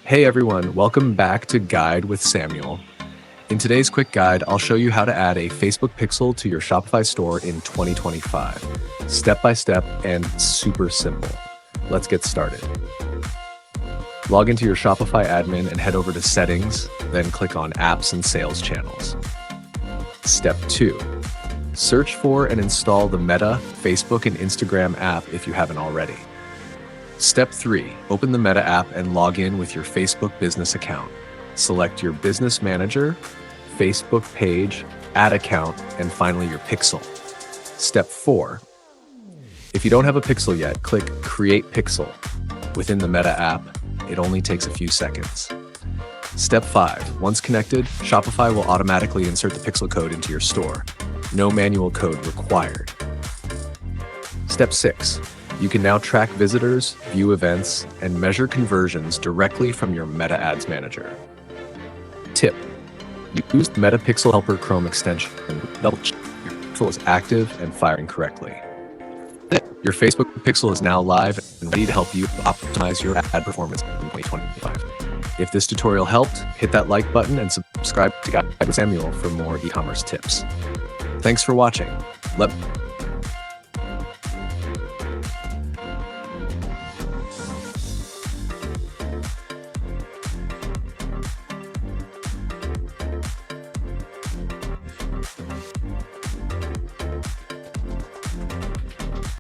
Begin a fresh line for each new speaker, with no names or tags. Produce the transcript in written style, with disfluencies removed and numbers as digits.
Hey everyone, welcome back to Guide with Samuel. In today's quick guide, I'll show you how to add a Facebook pixel to your Shopify store in 2025. Step by step and super simple. Let's get started. Log into your Shopify admin and head over to Settings, then click on Apps and Sales Channels. Step 2. Search for and install the Meta, Facebook, and Instagram app if you haven't already. Step 3. Open the Meta app and log in with your Facebook business account. Select your business manager, Facebook page, ad account, and finally your pixel. Step 4. If you don't have a pixel yet, click Create Pixel. Within the Meta app, it only takes a few seconds. Step 5. Once connected, Shopify will automatically insert the pixel code into your store. No manual code required. Step 6. You can now track visitors, view events, and measure conversions directly from your Meta Ads Manager. Tip: use the Meta Pixel Helper Chrome extension and double check your pixel is active and firing correctly. Your Facebook pixel is now live and ready to help you optimize your ad performance in 2025. If this tutorial helped, hit that like button and subscribe to Guide with Samuel for more e-commerce tips. Thanks for watching. Let